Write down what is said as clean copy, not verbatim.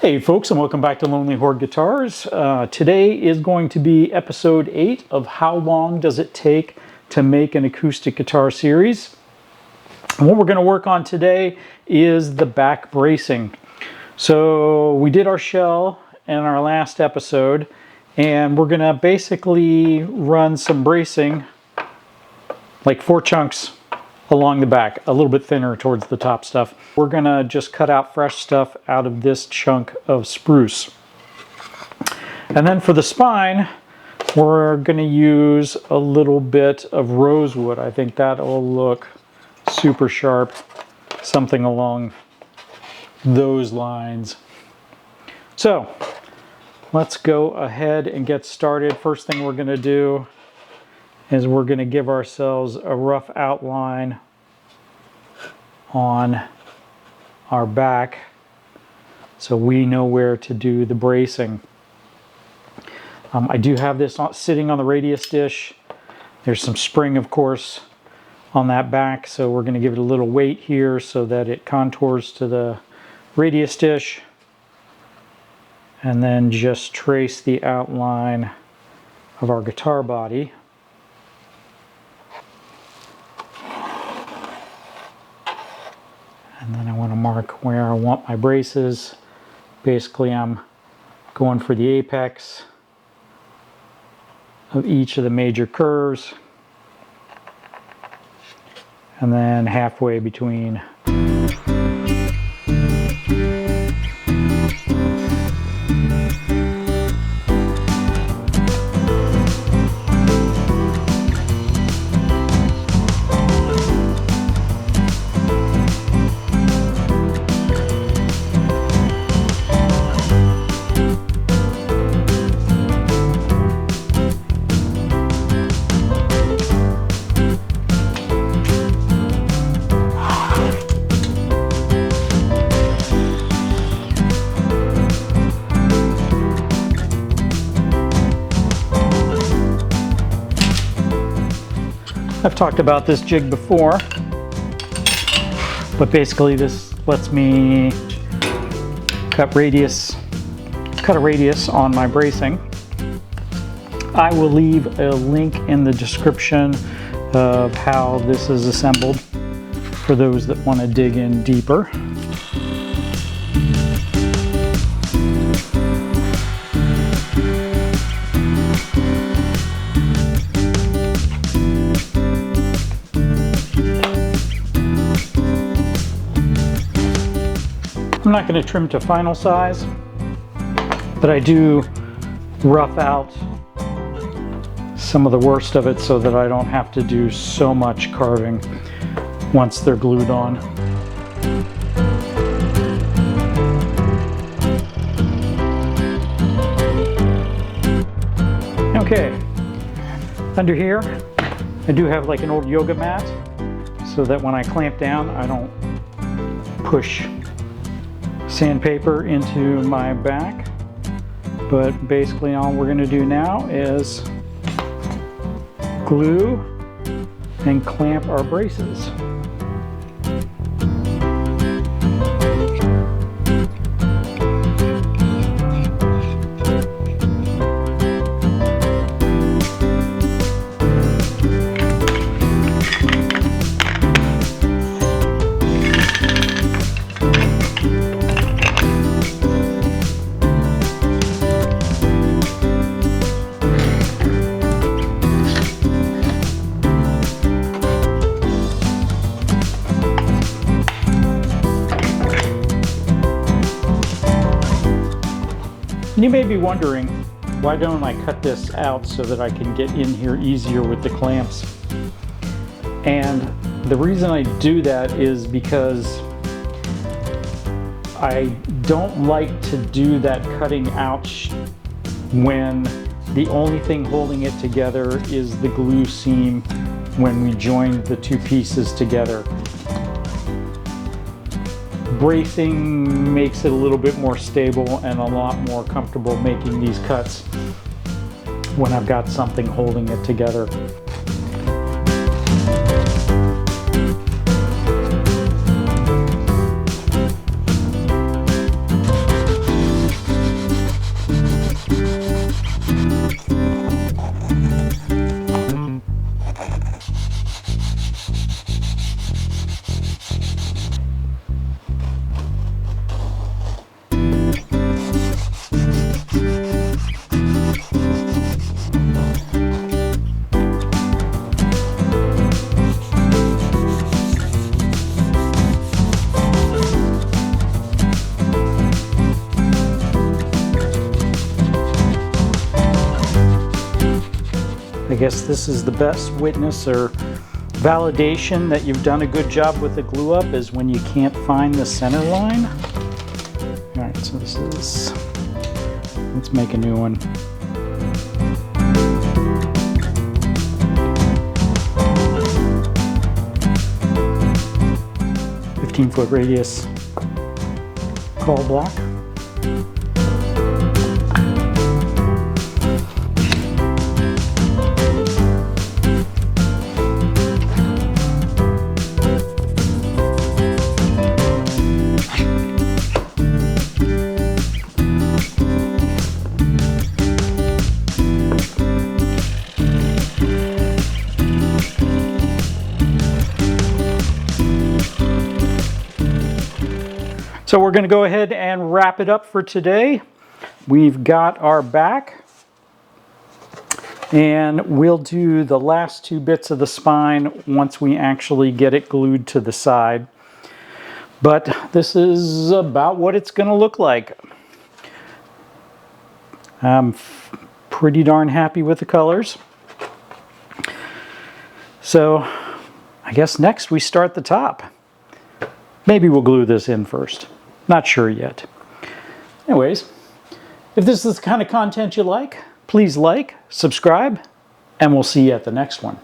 Hey folks, and welcome back to Lonely Horde Guitars. Today is going to be episode 8 of How Long Does It Take to Make an Acoustic Guitar series. And what we're going to work on today is the back bracing. So we did our shell in our last episode, and we're going to basically run some bracing, like 4 chunks along the back, a little bit thinner towards the top stuff. We're gonna just cut out fresh stuff out of this chunk of spruce. And then for the spine, we're gonna use a little bit of rosewood. I think that'll look super sharp, something along those lines. So let's go ahead and get started. First thing we're gonna do is we're going to give ourselves a rough outline on our back so we know where to do the bracing. I do have this sitting on the radius dish. There's some spring, of course, on that back, so we're going to give it a little weight here so that it contours to the radius dish, and then just trace the outline of our guitar body. And then I want to mark where I want my braces. Basically, I'm going for the apex of each of the major curves, and then halfway between. I've talked about this jig before, but basically this lets me cut a radius on my bracing. I will leave a link in the description of how this is assembled for those that want to dig in deeper. I'm not going to trim to final size, but I do rough out some of the worst of it so that I don't have to do so much carving once they're glued on. Okay, under here I do have like an old yoga mat so that when I clamp down I don't push sandpaper into my back, but basically all we're going to do now is glue and clamp our braces. You may be wondering, why don't I cut this out so that I can get in here easier with the clamps? And the reason I do that is because I don't like to do that cutting out when the only thing holding it together is the glue seam when we join the two pieces together. Bracing makes it a little bit more stable and a lot more comfortable making these cuts when I've got something holding it together. I guess this is the best witness or validation that you've done a good job with the glue up, is when you can't find the center line. All right, so this is, let's make a new one. 15-foot radius call block. So we're going to go ahead and wrap it up for today. We've got our back, and we'll do the last two bits of the spine once we actually get it glued to the side. But this is about what it's going to look like. I'm pretty darn happy with the colors. So I guess next we start the top. Maybe we'll glue this in first. Not sure yet. Anyways, if this is the kind of content you like, please like, subscribe, and we'll see you at the next one.